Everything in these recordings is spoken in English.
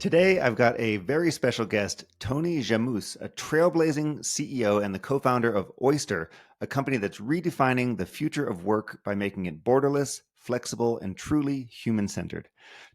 Today, I've got a very special guest, Tony Jamous, a trailblazing CEO and the co-founder of Oyster, a company that's redefining the future of work by making it borderless, flexible, and truly human-centered.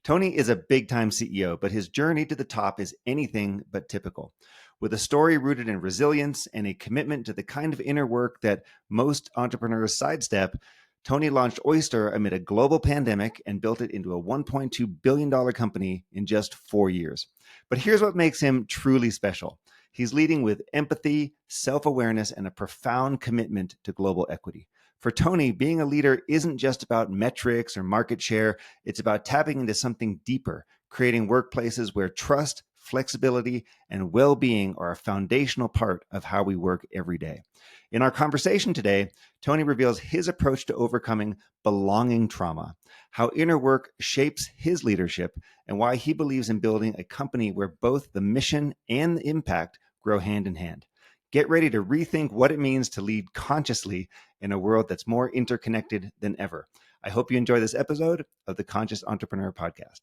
Tony is a big-time CEO, but his journey to the top is anything but typical. With a story rooted in resilience and a commitment to the kind of inner work that most entrepreneurs sidestep, Tony launched Oyster amid a global pandemic and built it into a $1.2 billion company in just 4 years. But here's what makes him truly special. He's leading with empathy, self-awareness, and a profound commitment to global equity. For Tony, being a leader isn't just about metrics or market share. It's about tapping into something deeper, creating workplaces where trust, flexibility, and well-being are a foundational part of how we work every day. In our conversation today, Tony reveals his approach to overcoming belonging trauma, how inner work shapes his leadership, and why he believes in building a company where both the mission and the impact grow hand in hand. Get ready to rethink what it means to lead consciously in a world that's more interconnected than ever. I hope you enjoy this episode of the Conscious Entrepreneur Podcast.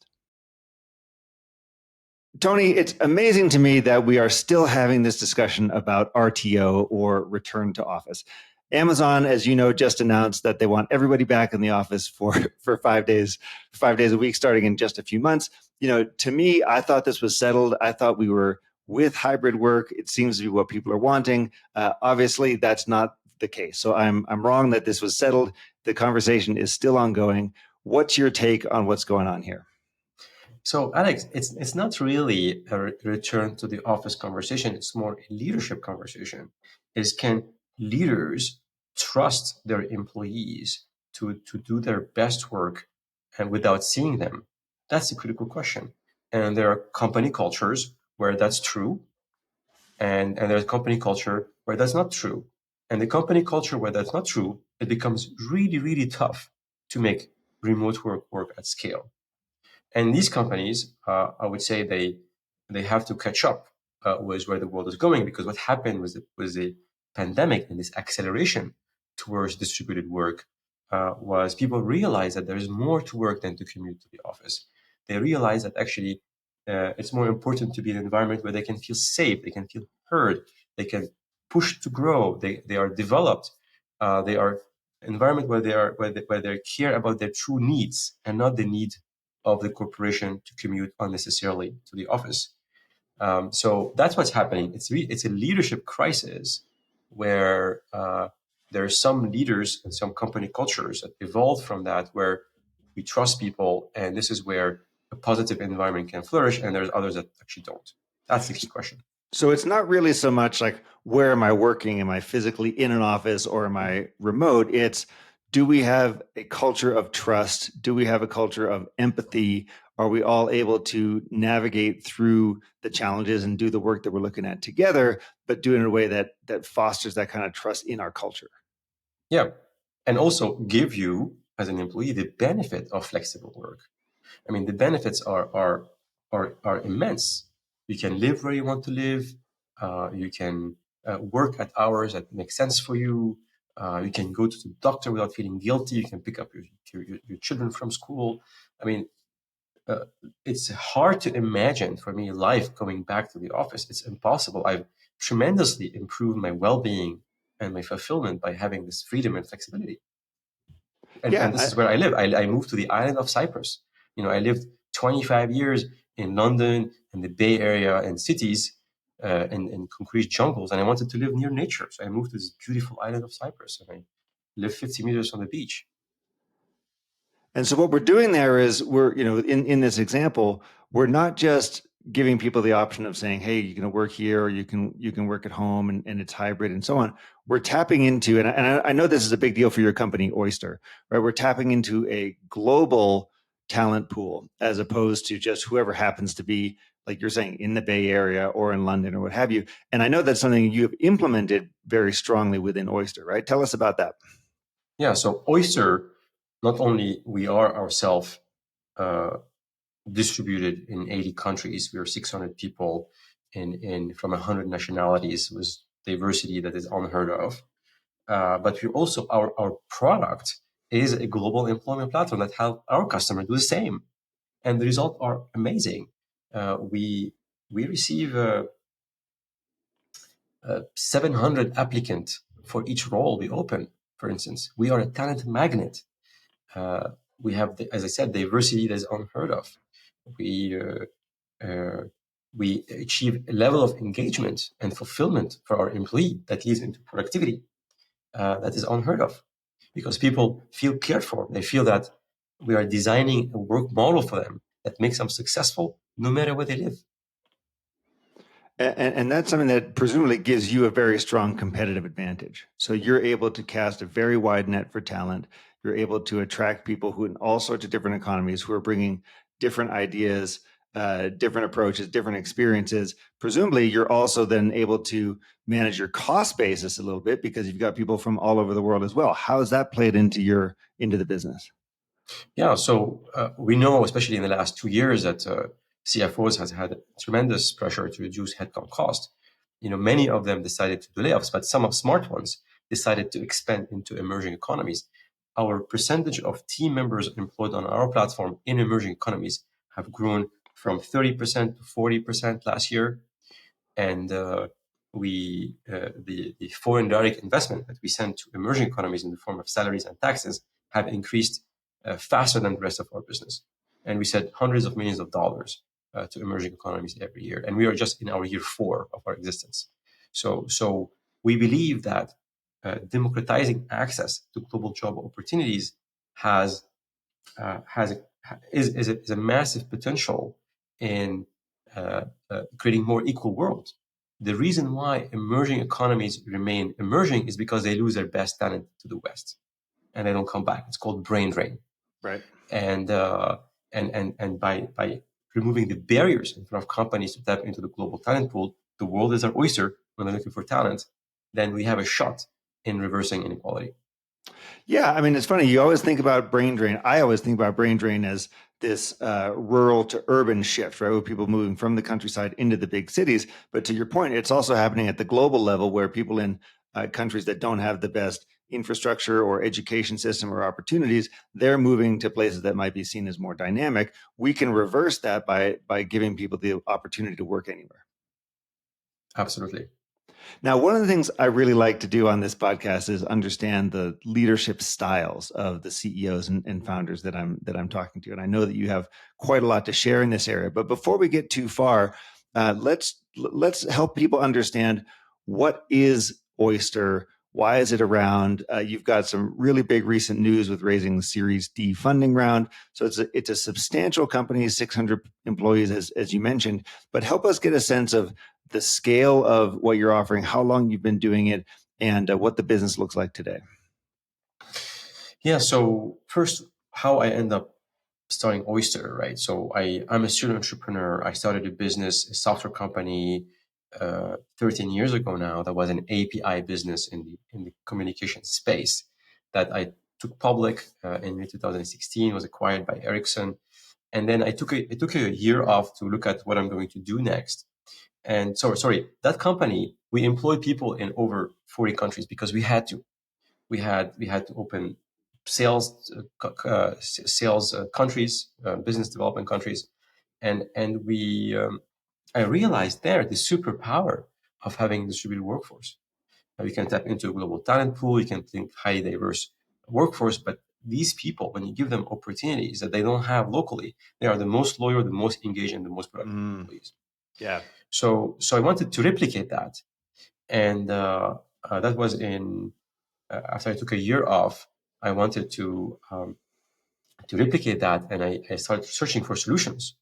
Tony, it's amazing to me that we are still having this discussion about RTO, or return to office. Amazon, as you know, just announced that they want everybody back in the office for 5 days a week, starting in just a few months. To me, I thought this was settled. I thought we were with hybrid work. It seems to be what people are wanting. Obviously, that's not the case. So I'm wrong that this was settled. The conversation is still ongoing. What's your take on what's going on here? So, Alex, it's not really a return to the office conversation. It's more a leadership conversation. Can leaders trust their employees to do their best work and without seeing them? That's a critical question. And there are company cultures where that's true, and there's company culture where that's not true. And the company culture where that's not true, it becomes really, really tough to make remote work at scale. And these companies, I would say they have to catch up with where the world is going, because what happened was the pandemic and this acceleration towards distributed work was people realized that there is more to work than to commute to the office. They realized that actually it's more important to be in an environment where they can feel safe, they can feel heard, they can push to grow, they are developed, they are an environment where they care about their true needs and not the need of the corporation to commute unnecessarily to the office. So that's what's happening. It's a leadership crisis where there are some leaders and some company cultures that evolved from that, where we trust people, and this is where a positive environment can flourish, and there's others that actually don't. That's the key question. So it's not really so much like, where am I working? Am I physically in an office or am I remote? It's, do we have a culture of trust? Do we have a culture of empathy? Are we all able to navigate through the challenges and do the work that we're looking at together, but do it in a way that fosters that kind of trust in our culture? Yeah. And also give you, as an employee, the benefit of flexible work. I mean, the benefits are immense. You can live where you want to live. You can work at hours that make sense for you. You can go to the doctor without feeling guilty. You can pick up your children from school. I mean, it's hard to imagine for me life going back to the office. It's impossible. I've tremendously improved my well-being and my fulfillment by having this freedom and flexibility. And this is where I live. I moved to the island of Cyprus. I lived 25 years in London and the Bay Area and cities in concrete jungles, and I wanted to live near nature. So I moved to this beautiful island of Cyprus, and I live 50 meters from the beach. And so what we're doing there is we're, in this example, we're not just giving people the option of saying, hey, you can work here, or you can work at home, and it's hybrid and so on. We're tapping into, and I know this is a big deal for your company, Oyster, right? We're tapping into a global talent pool, as opposed to just whoever happens to be, like you're saying, in the Bay Area or in London or what have you. And I know that's something you have implemented very strongly within Oyster, right? Tell us about that. Yeah, so Oyster, not only we are ourselves distributed in 80 countries, we are 600 people in from 100 nationalities with diversity that is unheard of. But we also, our product is a global employment platform that help our customers do the same. And the results are amazing. We receive 700 applicants for each role we open. For instance, we are a talent magnet. We have, as I said, diversity that is unheard of. We we achieve a level of engagement and fulfillment for our employee that leads into productivity that is unheard of, because people feel cared for. They feel that we are designing a work model for them that makes them successful no matter where they live. And that's something that presumably gives you a very strong competitive advantage. So you're able to cast a very wide net for talent. You're able to attract people who in all sorts of different economies who are bringing different ideas, different approaches, different experiences. Presumably, you're also then able to manage your cost basis a little bit because you've got people from all over the world as well. How has that played into the business? Yeah, so we know, especially in the last 2 years, that CFOs has had tremendous pressure to reduce headcount cost. Many of them decided to do layoffs, but some of smart ones decided to expand into emerging economies. Our percentage of team members employed on our platform in emerging economies have grown from 30% to 40% last year. And the foreign direct investment that we send to emerging economies in the form of salaries and taxes have increased faster than the rest of our business. And we send hundreds of millions of dollars to emerging economies every year. And we are just in our year 4 of our existence. So we believe that democratizing access to global job opportunities has is a massive potential in creating more equal world. The reason why emerging economies remain emerging is because they lose their best talent to the West, and they don't come back. It's called brain drain. Right. And by removing the barriers in front of companies to tap into the global talent pool, the world is our oyster when they're looking for talent. Then we have a shot in reversing inequality. Yeah, I mean, it's funny. You always think about brain drain. I always think about brain drain as this rural to urban shift, right? With people moving from the countryside into the big cities. But to your point, it's also happening at the global level where people in countries that don't have the best infrastructure or education system or opportunities, they're moving to places that might be seen as more dynamic. We can reverse that by giving people the opportunity to work anywhere. Absolutely. Now, one of the things I really like to do on this podcast is understand the leadership styles of the CEOs and founders that I'm talking to, and I know that you have quite a lot to share in this area. But before we get too far, let's help people understand what is Oyster. Why is it around? You've got some really big recent news with raising the Series D funding round. So it's a substantial company, 600 employees, as you mentioned. But help us get a sense of the scale of what you're offering, how long you've been doing it, and what the business looks like today. Yeah. So first, how I end up starting Oyster, right? So I'm a serial entrepreneur. I started a business, a software company, 13 years ago now. That was an API business in the communication space that I took public in 2016. Was acquired by Ericsson, and then I took a year off to look at what I'm going to do next. And sorry, that company, we employed people in over 40 countries because we had to. We had to open sales countries, business development countries, and I realized there the superpower of having a distributed workforce. Now, you can tap into a global talent pool. You can think highly diverse workforce, but these people, when you give them opportunities that they don't have locally, they are the most loyal, the most engaged, and the most productive employees. Yeah. So I wanted to replicate that, and that was in after I took a year off. I wanted to replicate that, and I started searching for solutions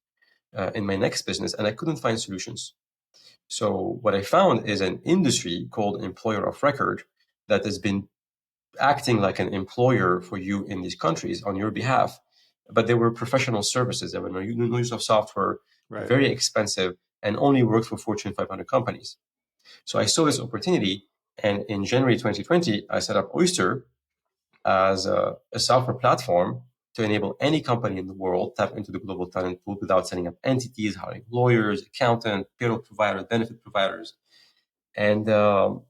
in my next business, and I couldn't find solutions. So what I found is an industry called employer of record that has been acting like an employer for you in these countries on your behalf, but they were professional services. They were no use of software, Right. very expensive, and only worked for Fortune 500 companies. So I saw this opportunity, and in January 2020, I set up Oyster as a software platform to enable any company in the world tap into the global talent pool without setting up entities, hiring lawyers, accountants, payroll providers, benefit providers, and also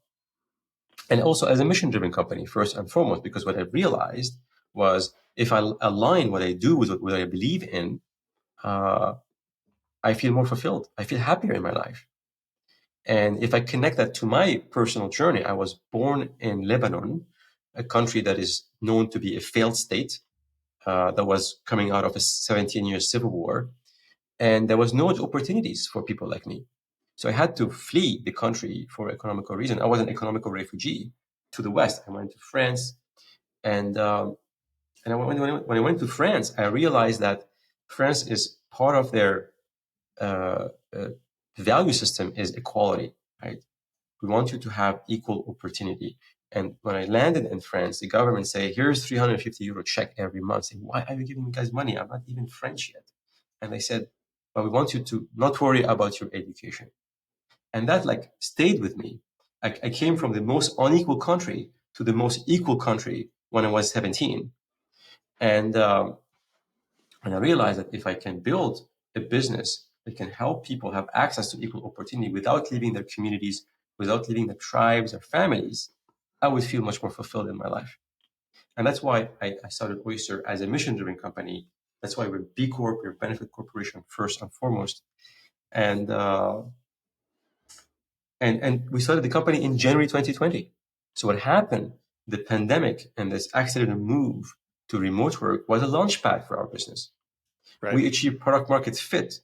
as a mission-driven company first and foremost. Because what I realized was if I align what I do with what I believe in, I feel more fulfilled. I feel happier in my life. And if I connect that to my personal journey, I was born in Lebanon, a country that is known to be a failed state, that was coming out of a 17-year civil war. And there was no opportunities for people like me. So I had to flee the country for economical reason. I was an economical refugee to the West. I went to France. And when I went to France, I realized that France is part of their uh, uh, value system is equality, right? We want you to have equal opportunity. And when I landed in France, the government say, here's 350 euro check every month. Say, why are you giving me guys money? I'm not even French yet. And they said, but we want you to not worry about your education. And that like stayed with me. I came from the most unequal country to the most equal country when I was 17. And I realized that if I can build a business that can help people have access to equal opportunity without leaving their communities, without leaving their tribes or families, I would feel much more fulfilled in my life. And that's why I started Oyster as a mission-driven company. That's why we're B Corp, we're benefit corporation first and foremost. And we started the company in January 2020. So what happened? The pandemic and this accelerated move to remote work was a launchpad for our business. Right. We achieved product market fit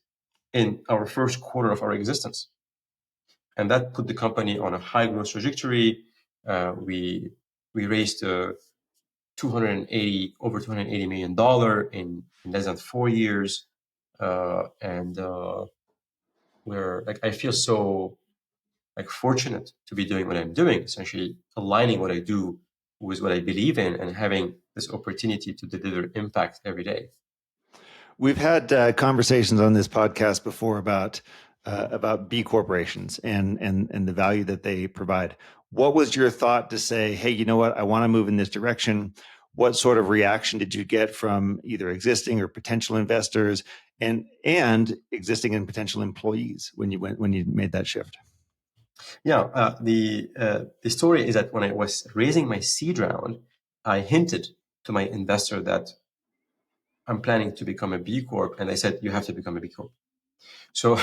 in our first quarter of our existence. And that put the company on a high growth trajectory. We raised over $280 million in less than 4 years. We're like, I feel so like fortunate to be doing what I'm doing, essentially aligning what I do with what I believe in and having this opportunity to deliver impact every day. We've had conversations on this podcast before about B corporations and the value that they provide. What was your thought to say, hey, you know what, I want to move in this direction? What sort of reaction did you get from either existing or potential investors and existing and potential employees when you made that shift? Yeah, the story is that when I was raising my seed round, I hinted to my investor that I'm planning to become a B Corp, and they said you have to become a B Corp. So,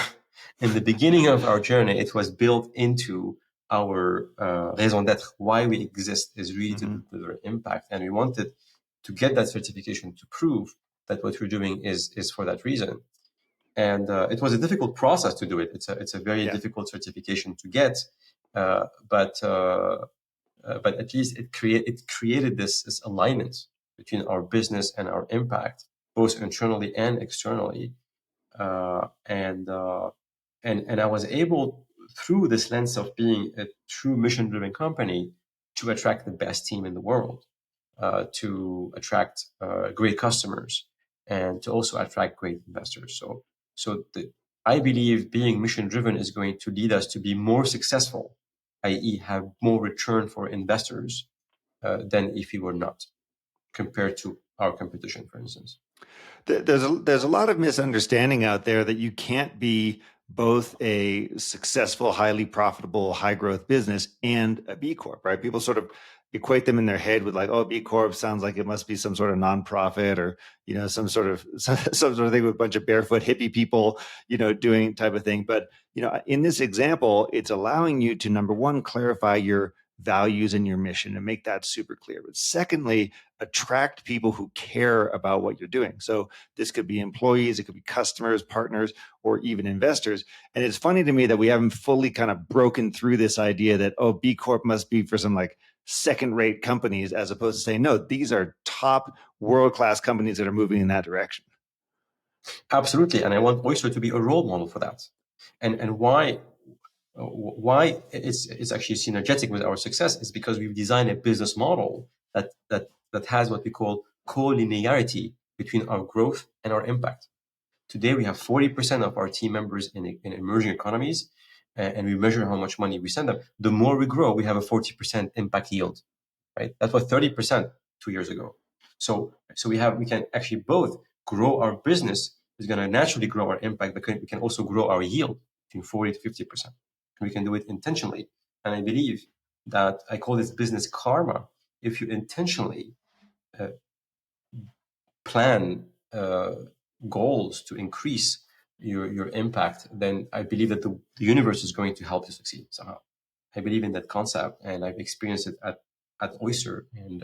in the beginning of our journey, it was built into our raison d'être. Why we exist is really to deliver impact, and we wanted to get that certification to prove that what we're doing is for that reason. And it was a difficult process to do it. It's a very difficult certification to get, but at least it created this alignment between our business and our impact, both internally and externally. And I was able, through this lens of being a true mission-driven company, to attract the best team in the world, to attract great customers, and to also attract great investors. I believe being mission-driven is going to lead us to be more successful, i.e., have more return for investors than if we were not, compared to our competition, for instance. There's a lot of misunderstanding out there that you can't be both a successful, highly profitable, high growth business and a B Corp, right? People sort of equate them in their head with like, oh, B Corp sounds like it must be some sort of nonprofit or, some sort of thing with a bunch of barefoot hippie people, doing type of thing. But, in this example, it's allowing you to, number one, clarify your values and your mission and make that super clear. But secondly, attract people who care about what you're doing. So this could be employees, it could be customers, partners, or even investors. And it's funny to me that we haven't fully kind of broken through this idea that, oh, B Corp must be for some like second-rate companies, as opposed to saying, no, these are top world-class companies that are moving in that direction. Absolutely. And I want Oyster to be a role model for that. And why it's actually synergetic with our success is because we've designed a business model that has what we call co-linearity between our growth and our impact. Today, we have 40% of our team members in emerging economies, and we measure how much money we send them. The more we grow, we have a 40% impact yield, right? That was 30% 2 years ago. So we can actually both grow our business is going to naturally grow our impact, but we can also grow our yield between 40 to 50%. And we can do it intentionally. And I believe that I call this business karma. If you intentionally plan goals to increase your impact, then I believe that the universe is going to help you succeed somehow. I believe in that concept, and I've experienced it at Oyster, and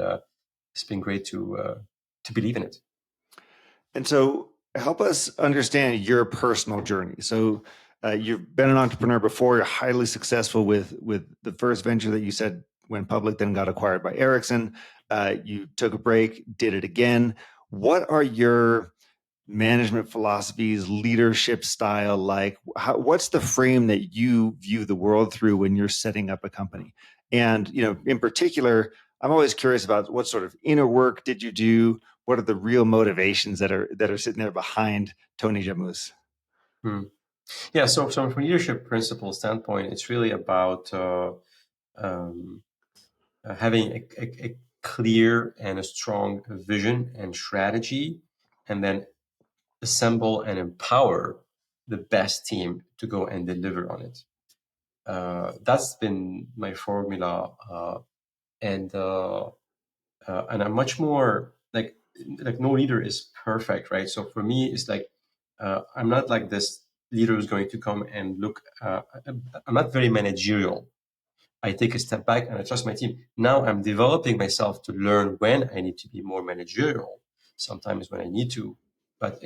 it's been great to believe in it. And so help us understand your personal journey. So you've been an entrepreneur before. You're highly successful with the first venture that you said went public, then got acquired by Ericsson. You took a break, did it again. What are your management philosophies, leadership style like? What's the frame that you view the world through when you're setting up a company? And in particular, I'm always curious about what sort of inner work did you do? What are the real motivations that are sitting there behind Tony Jamous? Hmm. Yeah, so from a leadership principle standpoint, it's really about um, having a clear and a strong vision and strategy, and then assemble and empower the best team to go and deliver on it. That's been my formula, and I'm much more like no leader is perfect, right? So for me, it's like I'm not like this leader who's going to come and look. I'm not very managerial. I take a step back and I trust my team. Now I'm developing myself to learn when I need to be more managerial, sometimes when I need to. But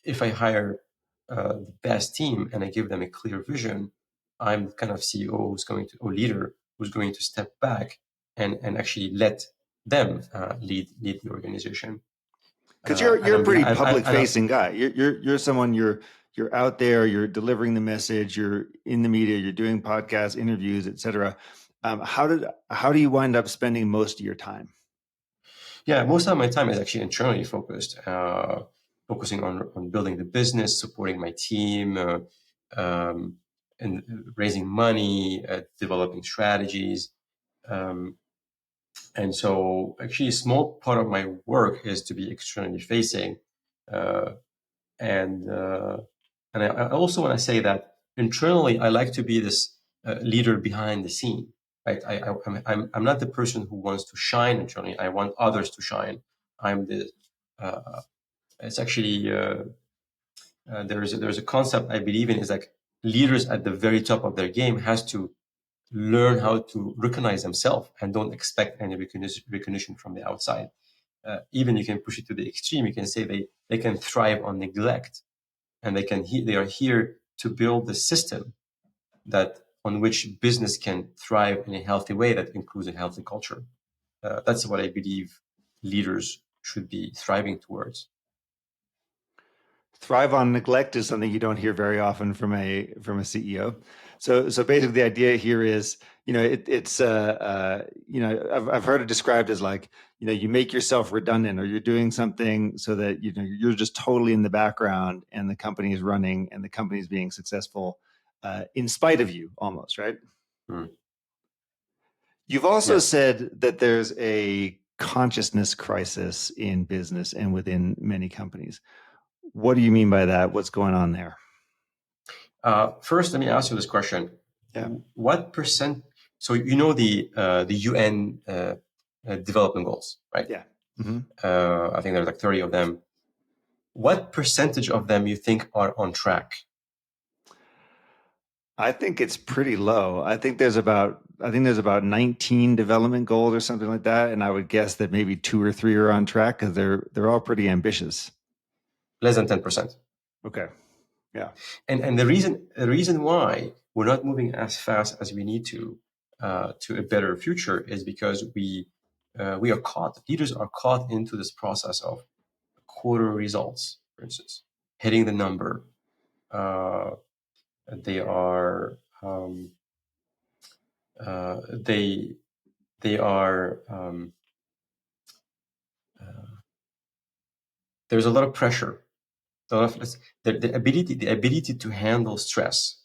if I hire the best team and I give them a clear vision, I'm the kind of CEO who's going to, or leader who's going to step back and actually let them lead the organization. Because you're a pretty public And facing guy. You're someone you're out there. You're delivering the message. You're in the media. You're doing podcasts, interviews, etc. How do you wind up spending most of your time? Yeah, most of my time is actually internally focused, focusing on building the business, supporting my team, um, and raising money, developing strategies. Um, and so, actually, a small part of my work is to be externally facing, uh, and uh, and I also want to say that internally, I like to be this leader behind the scene. Right? I'm not the person who wants to shine internally. I want others to shine. I'm the. It's actually there's a concept I believe in is like leaders at the very top of their game has to learn how to recognize themselves and don't expect any recognition from the outside. Even you can push it to the extreme. You can say they can thrive on neglect, and they are here to build the system that on which business can thrive in a healthy way that includes a healthy culture. That's what I believe leaders should be thriving towards. Thrive on neglect is something you don't hear very often from a CEO. So basically, the idea here is, it's I've heard it described as like, you make yourself redundant, or you're doing something so that you're just totally in the background, and the company is running, and the company is being successful in spite of you, almost, right? Mm. You've also Yes. said that there's a consciousness crisis in business and within many companies. What do you mean by that? What's going on there? First, let me ask you this question: Yeah. what percent? So the UN development goals, right? Yeah. Mm-hmm. I think there's like 30 of them. What percentage of them you think are on track? I think it's pretty low. I think there's about 19 development goals or something like that, and I would guess that maybe two or three are on track because they're all pretty ambitious. Less than 10%. Okay. Yeah. And the reason why we're not moving as fast as we need to a better future is because we are caught. Leaders are caught into this process of quarter results, for instance, hitting the number. Uh, they are they they are there's a lot of pressure. The ability to handle stress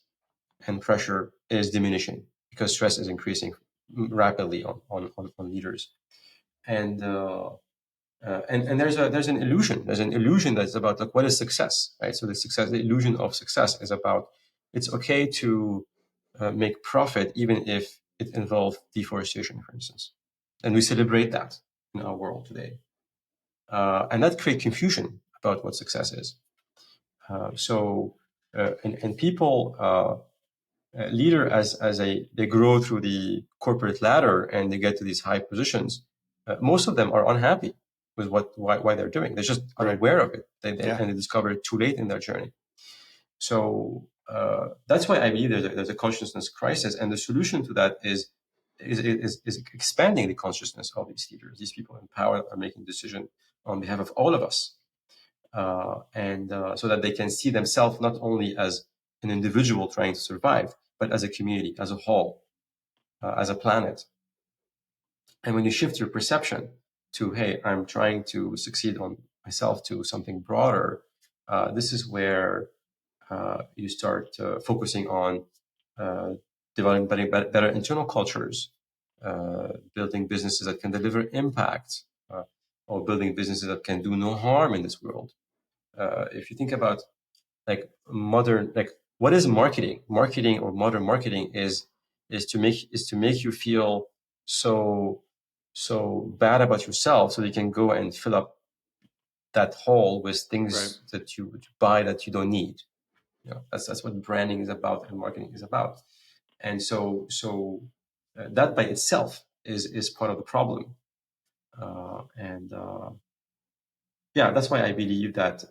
and pressure is diminishing because stress is increasing rapidly on leaders. And there's an illusion. There's an illusion that's about like what is success, right? So the illusion of success is about it's okay to make profit even if it involves deforestation, for instance, and we celebrate that in our world today, and that creates confusion about what success is. So And people, leader as they grow through the corporate ladder and they get to these high positions, most of them are unhappy with why they're doing. They're just unaware of it, and they discover it too late in their journey. So that's why I believe there's a consciousness crisis, and the solution to that is expanding the consciousness of these leaders. These people in power are making decisions on behalf of all of us, and so that they can see themselves not only as an individual trying to survive, but as a community, as a whole, as a planet. And when you shift your perception to, hey, I'm trying to succeed on myself, to something broader, this is where you start focusing on developing better internal cultures, building businesses that can deliver impact, or building businesses that can do no harm in this world. If you think about like modern, like what is marketing? Marketing or modern marketing is to make you feel so bad about yourself, so you can go and fill up that hole with things that you would buy that you don't need. That's what branding is about and marketing is about. And so that by itself is part of the problem. Yeah, that's why I believe that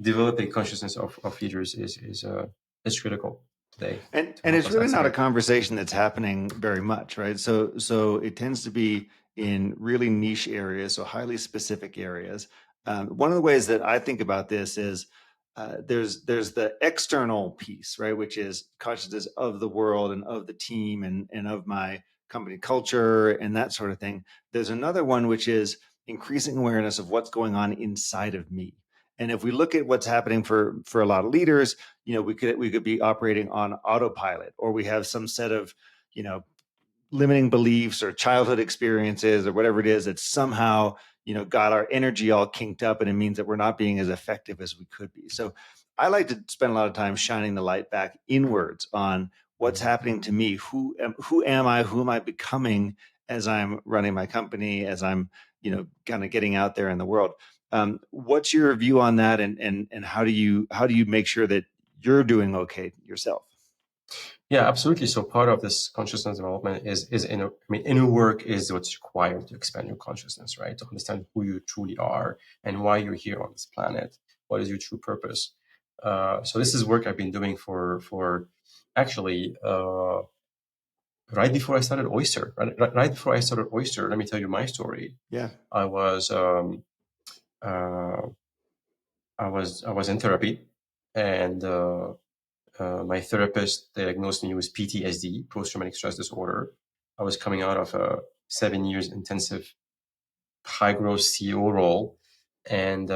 developing consciousness of leaders is critical today. And it's really not a conversation that's happening very much, right? So it tends to be in really niche areas, so highly specific areas. One of the ways that I think about this is there's the external piece, right, which is consciousness of the world and of the team and of my company culture and that sort of thing. There's another one which is increasing awareness of what's going on inside of me. And if we look at what's happening for a lot of leaders, we could be operating on autopilot, or we have some set of limiting beliefs or childhood experiences or whatever it is that somehow got our energy all kinked up, and it means that we're not being as effective as we could be. So I like to spend a lot of time shining the light back inwards on what's happening to me. Who am I? Who am I becoming as I'm running my company, as I'm kind of getting out there in the world? What's your view on that, and how do you make sure that you're doing okay yourself? Yeah, absolutely. So part of this consciousness development is inner work is what's required to expand your consciousness, right? To understand who you truly are and why you're here on this planet. What is your true purpose? So this is work I've been doing for actually right before I started Oyster. Right before I started Oyster, let me tell you my story. Yeah, I was in therapy, and my therapist diagnosed me with PTSD, post-traumatic stress disorder. I was coming out of a 7 years intensive high-growth CEO role, and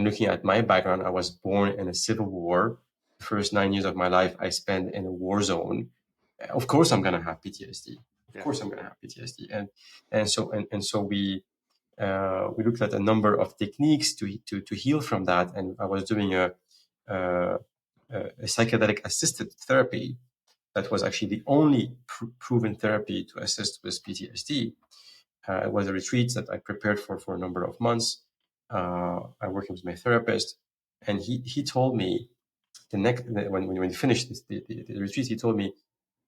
looking at my background, I was born in a civil war. The first 9 years of my life I spent in a war zone. Of course, I'm gonna have PTSD. Of course, I'm gonna have PTSD, and so we looked at a number of techniques to heal from that, and I was doing a psychedelic assisted therapy that was actually the only proven therapy to assist with PTSD. It was a retreat that I prepared for a number of months. I worked with my therapist, and he told me when we finished the retreat, he told me,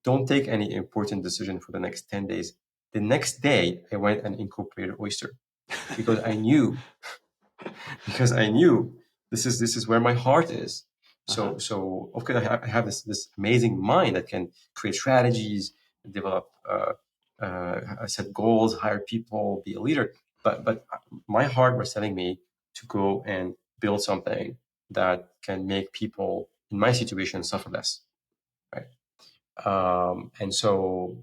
don't take any important decision for the next 10 days. The next day, I went and incorporated Oyster because I knew this is where my heart is. So of course I have this amazing mind that can create strategies, develop, set goals, hire people, be a leader. But my heart was telling me to go and build something that can make people in my situation suffer less, right? And so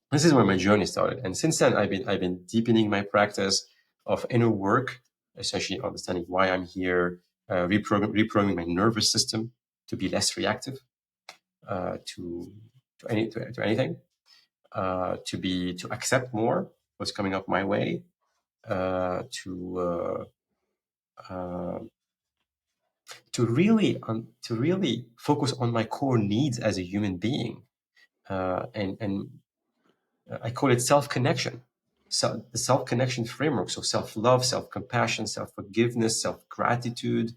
this is where my journey started. And since then, I've been deepening my practice of inner work, essentially understanding why I'm here, reprogramming my nervous system to be less reactive to anything, to accept more what's coming up my way, to really focus on my core needs as a human being, and I call it self-connection. So the self-connection framework. So self-love, self-compassion, self-forgiveness, self-gratitude,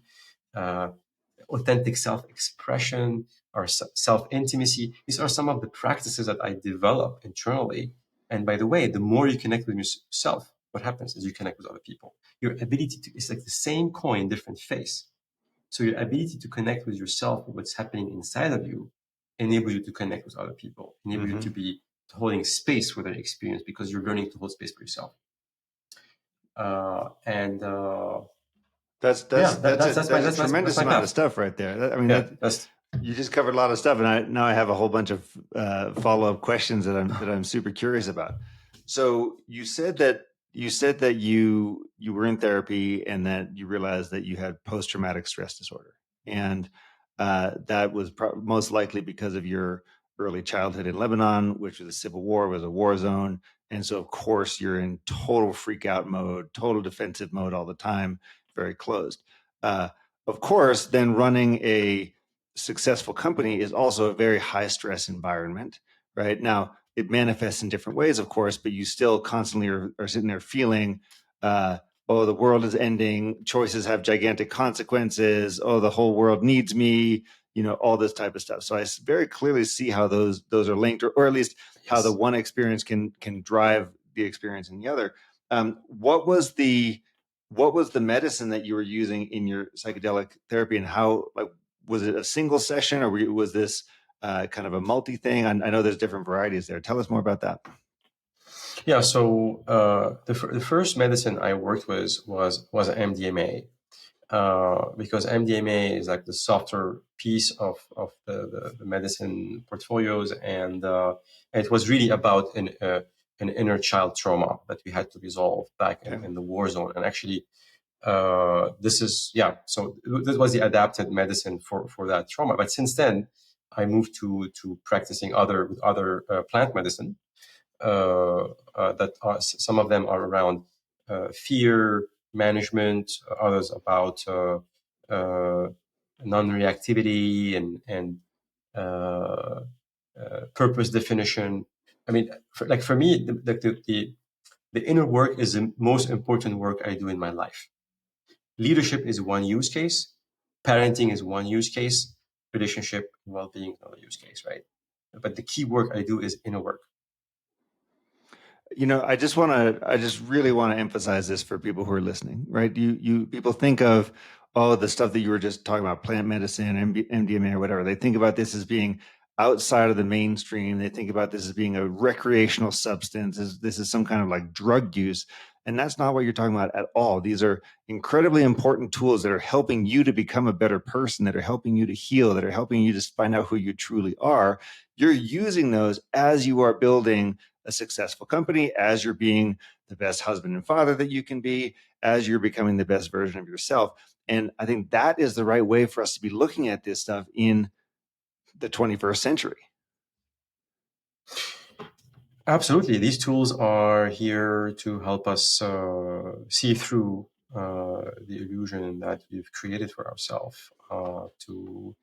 authentic self-expression, or self-intimacy. These are some of the practices that I develop internally. And by the way, the more you connect with yourself, what happens is you connect with other people. Your ability to, it's like the same coin, different face. So your ability to connect with yourself, with what's happening inside of you, enables you to connect with other people, enable you to be holding space for their experience because you're learning to hold space for yourself. And That's yeah, that's a tremendous that's my amount of path. stuff right there. I mean, Yeah, that's you just covered a lot of stuff, and now I have a whole bunch of follow-up questions that I'm super curious about. So you said that you were in therapy and that you realized that you had post-traumatic stress disorder, and that was most likely because of your early childhood in Lebanon, which was a civil war, was a war zone, and so of course you're in total freak out mode, total defensive mode all the time, very closed. Uh, of course, then running a successful company is also a very high stress environment, right? Now, it manifests in different ways, of course, but you still constantly are sitting there feeling, oh, the world is ending, choices have gigantic consequences, oh, the whole world needs me, all this type of stuff. So I very clearly see how those are linked, or at least how the one experience can drive the experience in the other. What was the medicine that you were using in your psychedelic therapy, and how, like, was it a single session, or was this kind of a multi thing? I know there's different varieties there. Tell us more about that. Yeah. So the first medicine I worked with was MDMA, because MDMA is like the softer piece of the medicine portfolios, and it was really about an inner child trauma that we had to resolve back in the war zone. And actually, this is so this was the adapted medicine for that trauma. But since then, I moved to practicing other plant medicine, that some of them are around fear management, others about non-reactivity and purpose definition. I mean, for me, the inner work is the most important work I do in my life. Leadership is one use case, parenting is one use case, relationship and well-being is another use case, right? But the key work I do is inner work. I just really want to emphasize this for people who are listening, right? People think of, oh, the stuff that you were just talking about, plant medicine, MDMA or whatever. They think about this as being outside of the mainstream. They think about this as being a recreational substance. This is some kind of like drug use. And that's not what you're talking about at all. These are incredibly important tools that are helping you to become a better person, that are helping you to heal, that are helping you to find out who you truly are. You're using those as you are building a successful company, as you're being the best husband and father that you can be, as you're becoming the best version of yourself. And I think that is the right way for us to be looking at this stuff in the 21st century. Absolutely. These tools are here to help us see through the illusion that we've created for ourselves, to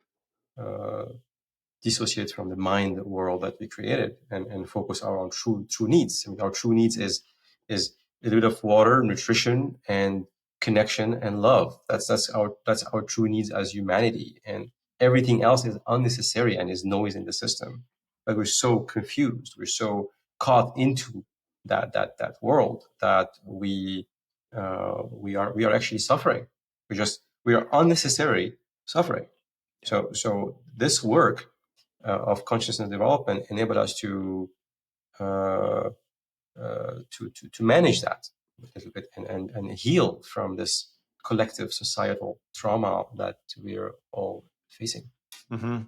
dissociate from the mind world that we created, and focus our own true needs. I mean, our true needs is a little bit of water, nutrition, and connection and love. That's our true needs as humanity, and everything else is unnecessary and is noise in the system. But we're so confused. We're so caught into that world that we are actually suffering. We are unnecessary suffering. So this work of consciousness development enable us to manage that a little bit, and heal from this collective societal trauma that we are all facing. Mm-hmm.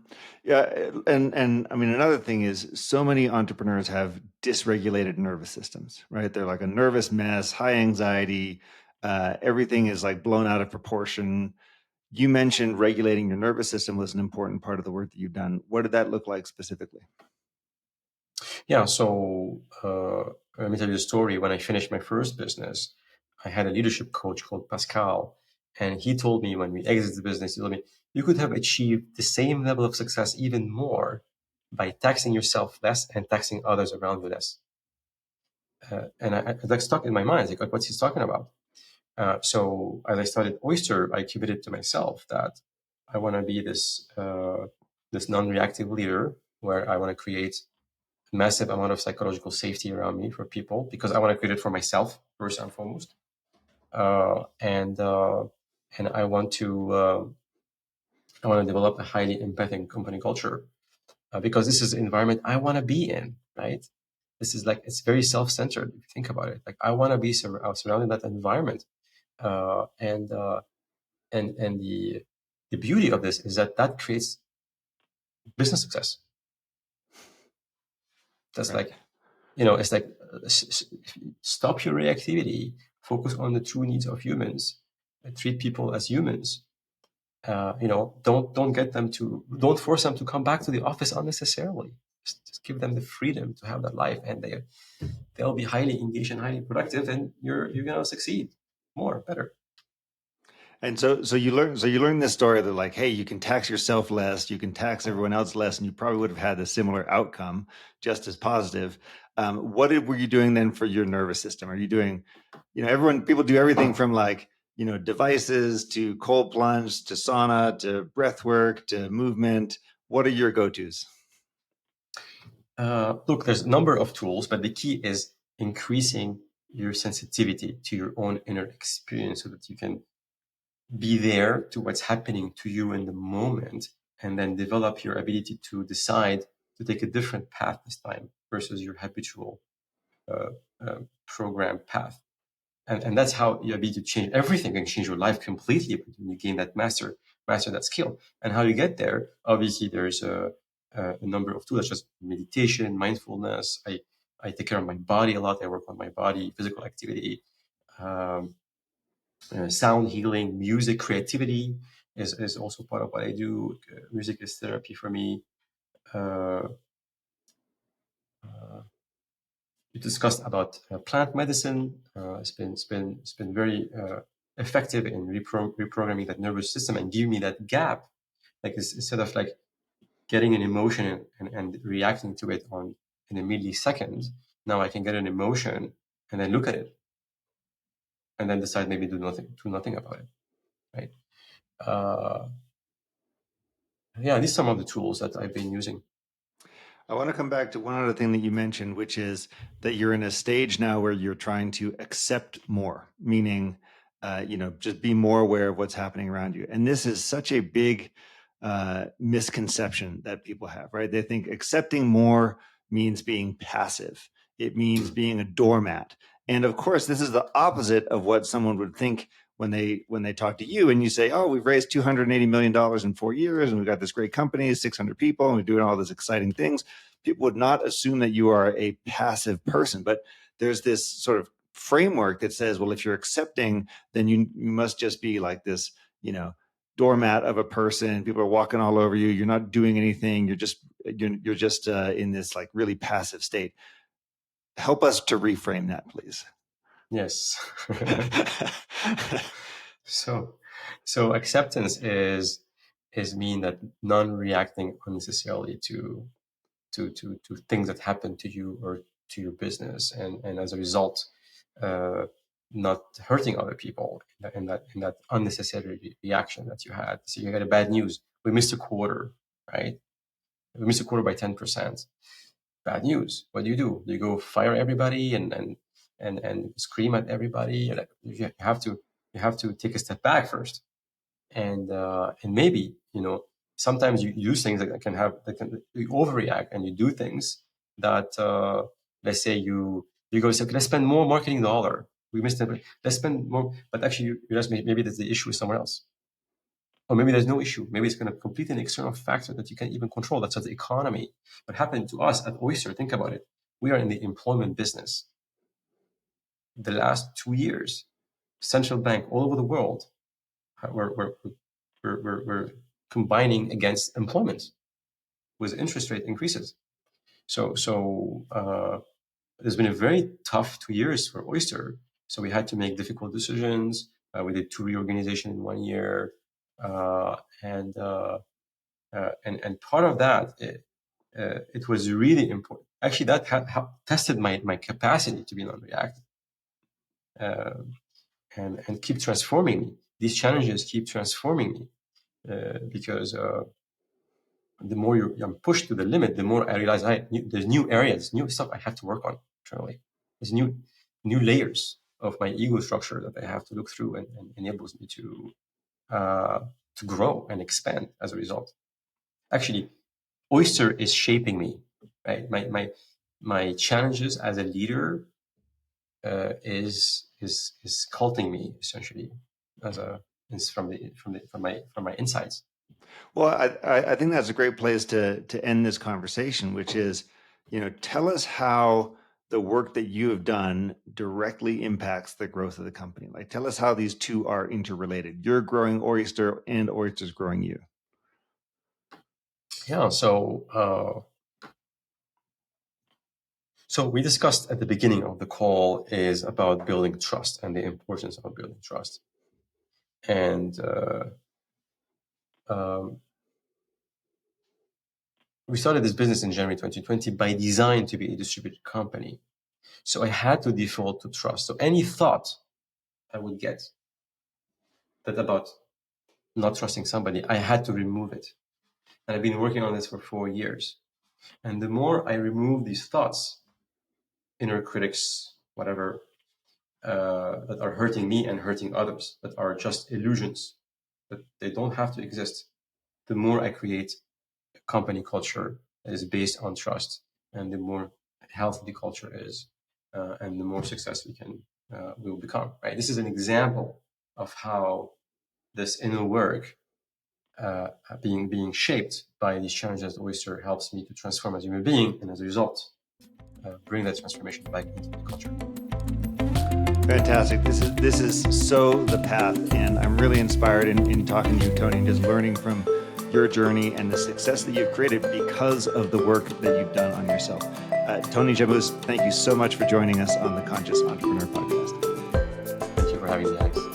Yeah, and I mean, another thing is, so many entrepreneurs have dysregulated nervous systems, right? They're like a nervous mess, high anxiety, everything is like blown out of proportion. You mentioned regulating your nervous system was an important part of the work that you've done. What did that look like specifically? Yeah, so let me tell you a story. When I finished my first business, I had a leadership coach called Pascal, and he told me, when we exited the business, he told me, you could have achieved the same level of success, even more, by taxing yourself less and taxing others around you less. And I that stuck in my mind. Like, what's he talking about? So as I started Oyster, I committed to myself that I want to be this non-reactive leader where I want to create a massive amount of psychological safety around me for people, because I want to create it for myself first and foremost. And I want to develop a highly empathic company culture, because this is the environment I want to be in, right? This is like, it's very self-centered if you think about it. Like, I want to be surrounded in that environment, and the beauty of this is that creates business success. That's Right. like, it's like, stop your reactivity, focus on the true needs of humans, treat people as humans. Don't force them to come back to the office unnecessarily. Just give them the freedom to have that life, and they'll be highly engaged and highly productive, and you're gonna succeed better. And so you learn this story that, like, hey, you can tax yourself less, you can tax everyone else less, and you probably would have had a similar outcome, just as positive. Were you doing then for your nervous system? Are you doing, people do everything from, like, devices to cold plunge to sauna to breath work to movement. What are your go-tos? Look, there's a number of tools, but the key is increasing your sensitivity to your own inner experience so that you can be there to what's happening to you in the moment, and then develop your ability to decide to take a different path this time versus your habitual program path. And that's how your ability to change everything and change your life completely when you gain that master that skill. And how you get there, obviously, there's a number of tools, such as meditation, mindfulness. I take care of my body a lot. I work on my body, physical activity, um, sound healing, music, creativity is also part of what I do. Music is therapy for me. Uh, uh, we discussed about plant medicine. It's been very effective in reprogramming that nervous system and giving me that gap. Like, instead of like getting an emotion and reacting to it in a millisecond, now I can get an emotion and then look at it and then decide maybe do nothing about it. Right? Yeah, these are some of the tools that I've been using. I want to come back to one other thing that you mentioned, which is that you're in a stage now where you're trying to accept more, meaning, just be more aware of what's happening around you. And this is such a big misconception that people have, right? They think accepting more means being passive. It means being a doormat. And of course, this is the opposite of what someone would think when they talk to you and you say, oh, we've raised $280 million in 4 years and we've got this great company, 600 people, and we're doing all these exciting things. People would not assume that you are a passive person, but there's this sort of framework that says, well, if you're accepting, then you must just be like this, doormat of a person. People are walking all over you. You're not doing anything. You're just in this, like, really passive state. Help us to reframe that, please. Yes. So acceptance is mean that non-reacting unnecessarily to things that happen to you or to your business, and as a result, uh, not hurting other people in that unnecessary reaction that you had. So you had a bad news. We missed a quarter, right? We missed a quarter by 10%. Bad news. What do? Do you go fire everybody and scream at everybody? Like, you have to take a step back first, and maybe, sometimes you use things you overreact, and you do things that, let's say you go say, okay, let's spend more marketing dollar. We missed it. Let's spend more, but actually you realize maybe there's the issue is somewhere else. Or maybe there's no issue. Maybe it's going to complete an external factor that you can't even control. That's the economy. What happened to us at Oyster? Think about it. We are in the employment business. The last 2 years, central bank all over the world were combining against employment with interest rate increases. So it's been a very tough 2 years for Oyster. So we had to make difficult decisions. We did 2 reorganization in 1 year, and part of that, it was really important. Actually, that tested my capacity to be non-reactive, and keep transforming me. These challenges keep transforming me. because the more I'm pushed to the limit, the more I realize there's new areas, new stuff I have to work on internally. There's new layers of my ego structure that I have to look through, and enables me to grow and expand as a result. Actually, Oyster is shaping me. Right, my challenges as a leader is culting me, essentially, as a is from my insights. Well, I think that's a great place to end this conversation, which is, tell us how the work that you have done directly impacts the growth of the company. Like, tell us how these two are interrelated. You're growing Oyster, and Oyster's growing you. Yeah. So we discussed at the beginning of the call is about building trust and the importance of building trust. And we started this business in January 2020 by design to be a distributed company. So I had to default to trust. So any thought I would get that about not trusting somebody, I had to remove it. And I've been working on this for 4 years. And the more I remove these thoughts, inner critics, whatever, that are hurting me and hurting others, that are just illusions, that they don't have to exist, the more I create a company culture that is based on trust, and the more healthy the culture is, and the more success we will become. Right. This is an example of how this inner work, being shaped by these challenges at Oyster, helps me to transform as a human being, and as a result, bring that transformation back into the culture. Fantastic. This is so the path, and I'm really inspired in talking to you, Tony, and just learning from your journey and the success that you've created because of the work that you've done on yourself. Tony Jamous, thank you so much for joining us on the Conscious Entrepreneur Podcast. Thank you for having me, Alex.